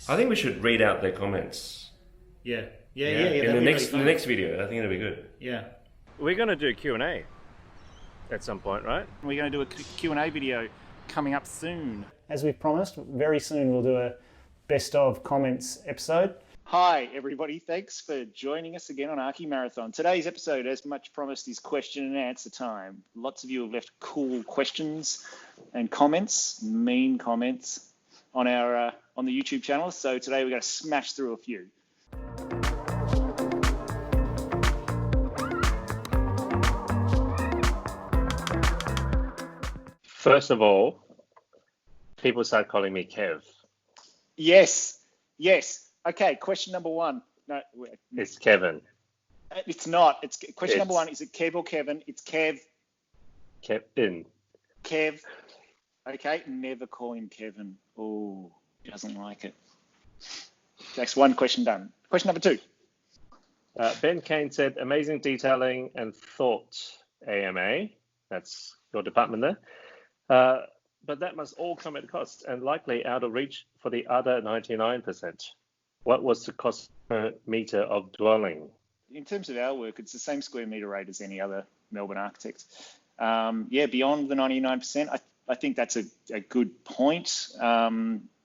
I think we should read out their comments. Yeah. In That'd the be next really fun. video, I think it'll be good. Yeah. We're going to do Q&A at some point, right? We're going to do a Q&A video coming up soon. As we've promised, very soon we'll do a best of comments episode. Hi, everybody. Thanks for joining us again on Archie Marathon. Today's episode, as much promised, is question and answer time. Lots of you have left cool questions and comments, mean comments, on our on the YouTube channel. So today we're going to smash through a few. First of all, people start calling me Kev. Yes. Okay, question number one. No, It's Kevin. it's not. It's question number It's- one. Is it Kev or Kevin? It's Kev. Kevin. Kev. Okay, never call him Kevin. Oh, he doesn't like it. That's one question done. Question number two. Ben Kane said, amazing detailing and thought, AMA. That's your department there. But that must all come at a cost and likely out of reach for the other 99%. What was the cost per metre of dwelling? In terms of our work, it's the same square metre rate as any other Melbourne architect. Beyond the 99%, I think that's a good point.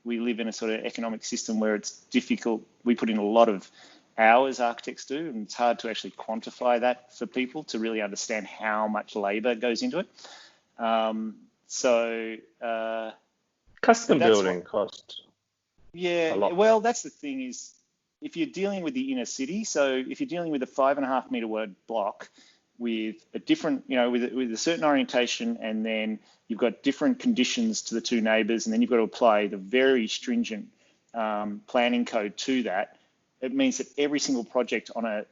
We live in a sort of economic system where it's difficult. We put in a lot of hours, architects do, and it's hard to actually quantify that for people to really understand how much labour goes into it. Custom That's building cost. Yeah, A lot. well, that's the thing is, if you're dealing with the inner city, so if you're dealing with a 5.5 metre wide block with a different, with a certain orientation, and then you've got different conditions to the two neighbours, and then you've got to apply the very stringent planning code to that, it means that every single project on a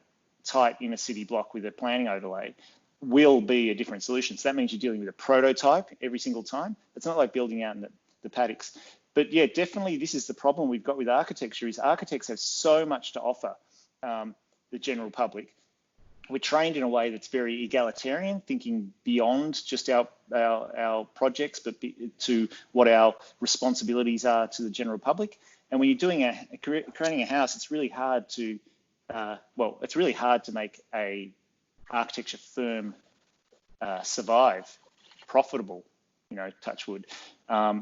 tight inner city block with a planning overlay will be a different solution. So that means you're dealing with a prototype every single time. It's not like building out in the paddocks. But yeah, definitely this is the problem we've got with architecture is architects have so much to offer the general public. We're trained in a way that's very egalitarian, thinking beyond just our projects, but to what our responsibilities are to the general public. And when you're creating a house, it's really hard to, make a architecture firm survive, profitable, touch wood. I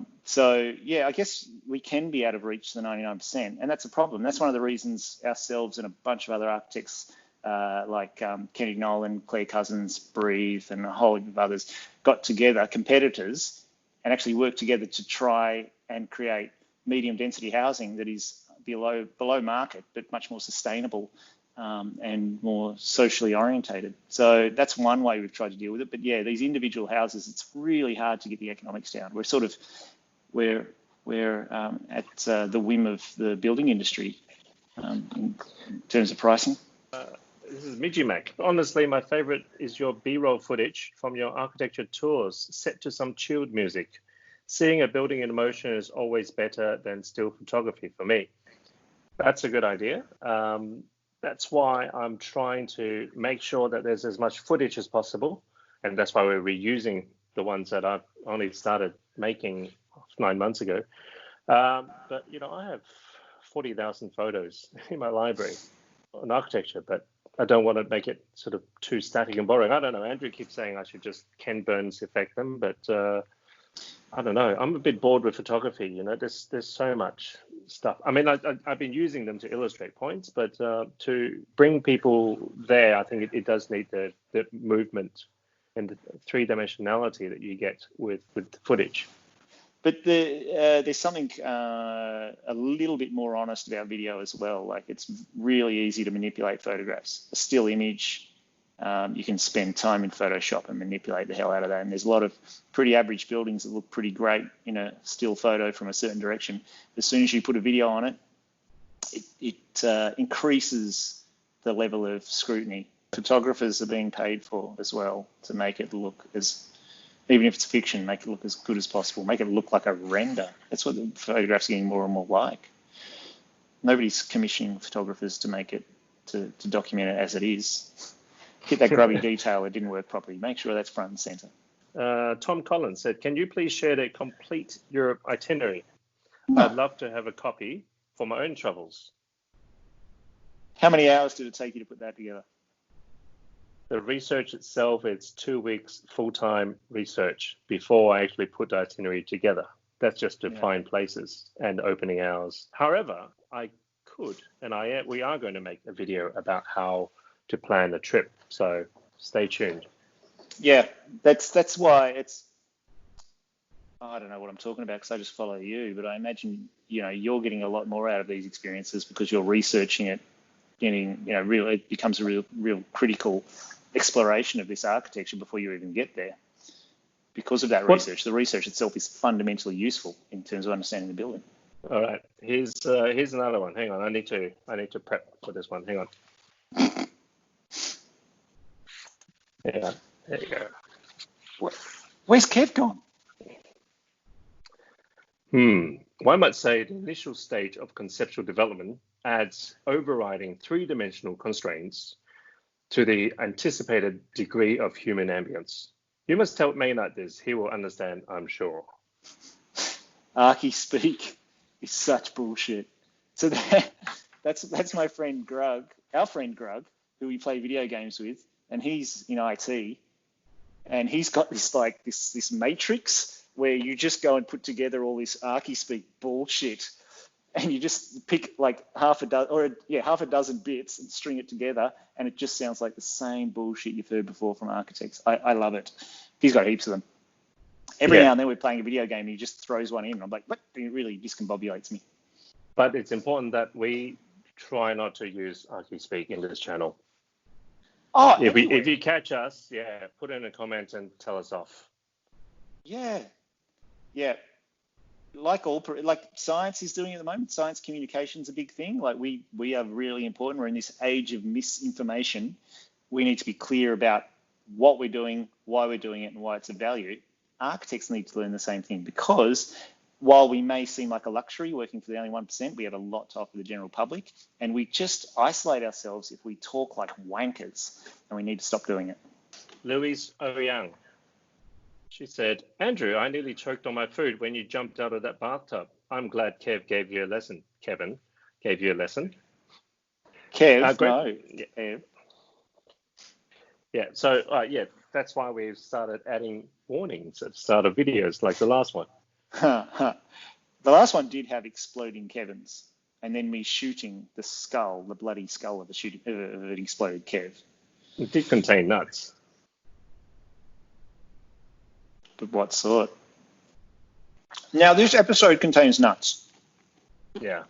guess we can be out of reach to the 99%, and that's a problem. That's one of the reasons ourselves and a bunch of other architects like Kenny Nolan, Claire Cousins, Breathe, and a whole heap of others got together, competitors, and actually worked together to try and create medium density housing that is below market, but much more sustainable and more socially orientated. So that's one way we've tried to deal with it. But yeah, these individual houses, it's really hard to get the economics down. We're at the whim of the building industry in terms of pricing. This is Mijimak. Honestly, my favorite is your B-roll footage from your architecture tours set to some chilled music. Seeing a building in motion is always better than still photography for me. That's a good idea. That's why I'm trying to make sure that there's as much footage as possible. And that's why we're reusing the ones that I've only started making 9 months ago. But, I have 40,000 photos in my library on architecture, but I don't want to make it sort of too static and boring. I don't know. Andrew keeps saying I should just Ken Burns effect them, but I don't know. I'm a bit bored with photography. There's so much stuff. I mean, I've been using them to illustrate points, but to bring people there, I think it does need the movement and the three-dimensionality that you get with the footage. But there's something a little bit more honest about video as well. Like, it's really easy to manipulate photographs. A still image, you can spend time in Photoshop and manipulate the hell out of that. And there's a lot of pretty average buildings that look pretty great in a still photo from a certain direction. As soon as you put a video on it, it increases the level of scrutiny. Photographers are being paid for as well to make it look even if it's fiction, make it look as good as possible, make it look like a render. That's what the photographs are getting more and more like. Nobody's commissioning photographers to make it, to document it as it is. Get that grubby detail that didn't work properly. Make sure that's front and center. Tom Collins said, can you please share the complete Europe itinerary? No. I'd love to have a copy for my own travels. How many hours did it take you to put that together? The research itself, it's 2 weeks full-time research before I actually put the itinerary together. That's just to find places and opening hours. However, I could, and we are going to make a video about how to plan a trip. So stay tuned. Yeah, that's why it's. I don't know what I'm talking about because I just follow you, but I imagine you're getting a lot more out of these experiences because you're researching it, it becomes a real critical exploration of this architecture before you even get there. Because of that research, the research itself is fundamentally useful in terms of understanding the building. All right, here's another one. Hang on, I need to prep for this one. Hang on. Yeah, there you go. Where's Kev gone? One might say the initial stage of conceptual development adds overriding three-dimensional constraints to the anticipated degree of human ambience. You must tell Maynard this. He will understand, I'm sure. Archie speak is such bullshit. So that's my friend Grug, our friend Grug, who we play video games with, and he's in IT, and he's got this matrix where you just go and put together all this Archie speak bullshit, and you just pick like half a dozen bits and string it together, and it just sounds like the same bullshit you've heard before from architects. I love it. He's got heaps of them. Every now and then we're playing a video game and he just throws one in, and I'm like, what? It really discombobulates me. But it's important that we try not to use Archie speak in this channel. Oh, if you catch us, put in a comment and tell us off. Yeah. Like science is doing at the moment. Science communication is a big thing. Like we are really important. We're in this age of misinformation. We need to be clear about what we're doing, why we're doing it, and why it's of value. Architects need to learn the same thing, because while we may seem like a luxury working for the only 1%, we have a lot to offer the general public, and we just isolate ourselves if we talk like wankers, and we need to stop doing it. Louise Ouyang. She said, Andrew, I nearly choked on my food when you jumped out of that bathtub. I'm glad Kev gave you a lesson. Kevin gave you a lesson. Kev, no. Yeah, so that's why we've started adding warnings at the start of videos like the last one. The last one did have exploding Kevins, and then me shooting the bloody skull of an exploded Kev. It did contain nuts. But what sort? Now, this episode contains nuts. Yeah.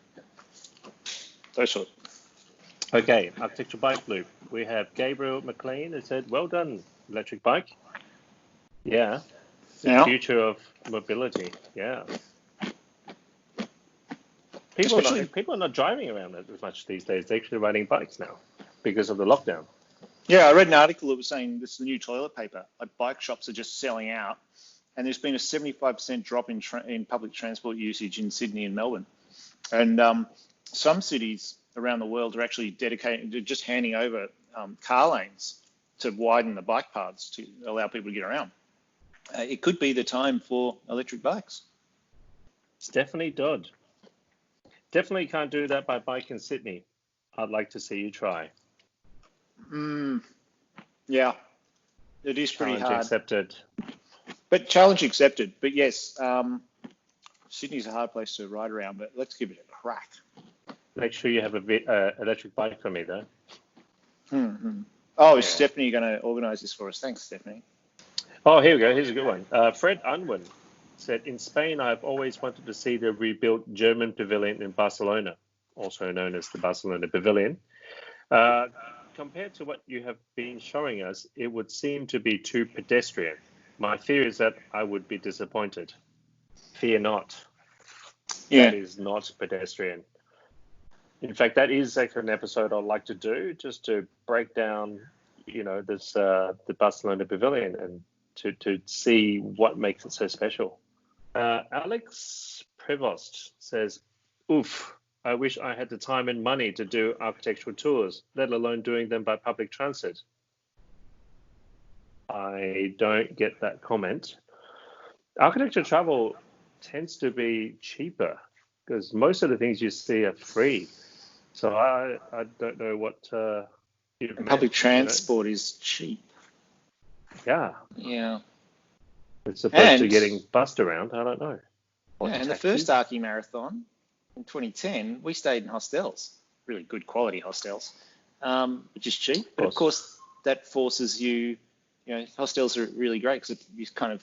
Those sort. Okay, Architecture Bike Loop. We have Gabriel McLean who said, well done, electric bike. Yeah. The future of mobility. Yeah. People are not driving around as much these days. They're actually riding bikes now because of the lockdown. Yeah, I read an article that was saying this is the new toilet paper. Like bike shops are just selling out, and there's been a 75% drop in public transport usage in Sydney and Melbourne. And some cities around the world are actually just handing over car lanes to widen the bike paths to allow people to get around. It could be the time for electric bikes. Stephanie Dodd. Definitely can't do that by bike in Sydney. I'd like to see you try. Yeah, it is pretty Challenge hard. Accepted. But challenge accepted. But yes, Sydney's a hard place to ride around, but let's give it a crack. Make sure you have a electric bike for me, though. Oh, is Stephanie going to organise this for us? Thanks, Stephanie. Oh, here we go. Here's a good one. Fred Unwin said, in Spain, I've always wanted to see the rebuilt German pavilion in Barcelona, also known as the Barcelona Pavilion. Compared to what you have been showing us, it would seem to be too pedestrian. My fear is that I would be disappointed. Fear not. Yeah. That is not pedestrian. In fact, that is actually an episode I'd like to do, just to break down, this the Barcelona Pavilion and to see what makes it so special. Alex Prevost says, oof, I wish I had the time and money to do architectural tours, let alone doing them by public transit. I don't get that comment. Architecture travel tends to be cheaper because most of the things you see are free. So I don't know what you've And meant, public you know. transport is cheap. Yeah, Yeah. as opposed to And getting bussed around. I don't know. Or yeah, and the taxis. first Archie Marathon in 2010, we stayed in hostels, really good quality hostels, which is cheap. But of course, that forces you, hostels are really great because you're kind of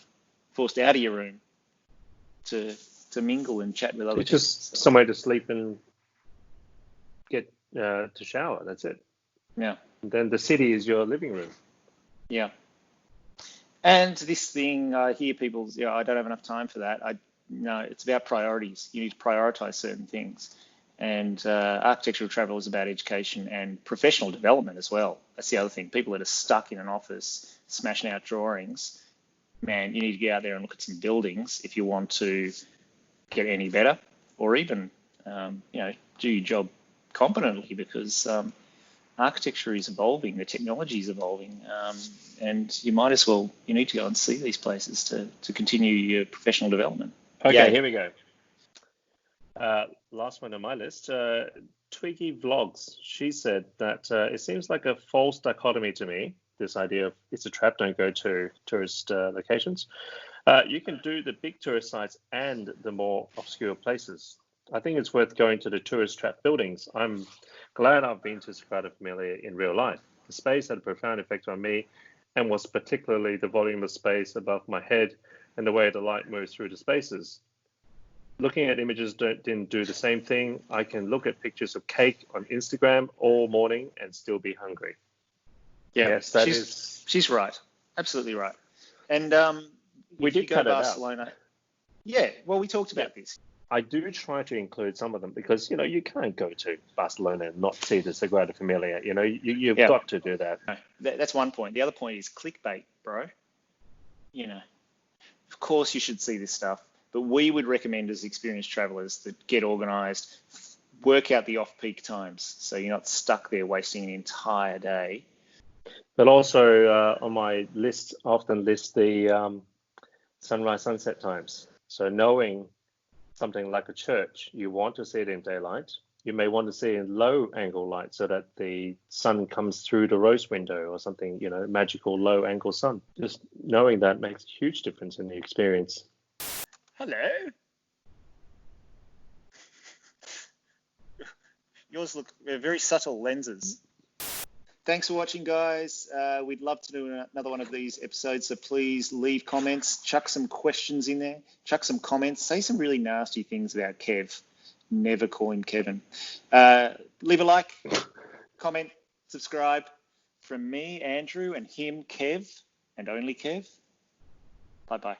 forced out of your room to mingle and chat with other It's people. just somewhere to sleep and get to shower. That's it. Yeah, And then the city is your living room. yeah. And this thing, I hear people, I don't have enough time for that. No, it's about priorities. You need to prioritize certain things. And architectural travel is about education and professional development as well. That's the other thing. People that are stuck in an office smashing out drawings, man, you need to get out there and look at some buildings if you want to get any better, or even, do your job competently, because architecture is evolving, the technology is evolving, and you need to go and see these places to continue your professional development. Okay, Yay. here we go. Last one on my list. Twiggy Vlogs. She said that it seems like a false dichotomy to me, this idea of it's a trap, don't go to tourist locations. You can do the big tourist sites and the more obscure places. I think it's worth going to the tourist trap buildings. I'm glad I've been to Sagrada Familia in real life. The space had a profound effect on me, and was particularly the volume of space above my head and the way the light moves through the spaces. Looking at images didn't do the same thing. I can look at pictures of cake on Instagram all morning and still be hungry. Yeah, Yes, she's right, absolutely right. And we did cut it out. Barcelona, yeah. Well, we talked about this. I do try to include some of them because you can't go to Barcelona and not see the Sagrada Familia. You've got to do that. That's one point. The other point is clickbait, bro. Of course you should see this stuff, but we would recommend as experienced travelers that get organized, work out the off-peak times so you're not stuck there wasting an entire day. But also on my list, often list the sunrise, sunset times. So knowing something like a church, you want to see it in daylight. You may want to see it in low angle light so that the sun comes through the rose window or something, magical low angle sun. Just knowing that makes a huge difference in the experience. Hello. Yours look very subtle lenses. Thanks for watching, guys. We'd love to do another one of these episodes, so please leave comments, chuck some questions in there, chuck some comments, say some really nasty things about Kev. Never call him Kevin. Leave a like, comment, subscribe. From me, Andrew, and him, Kev, and only Kev. Bye-bye.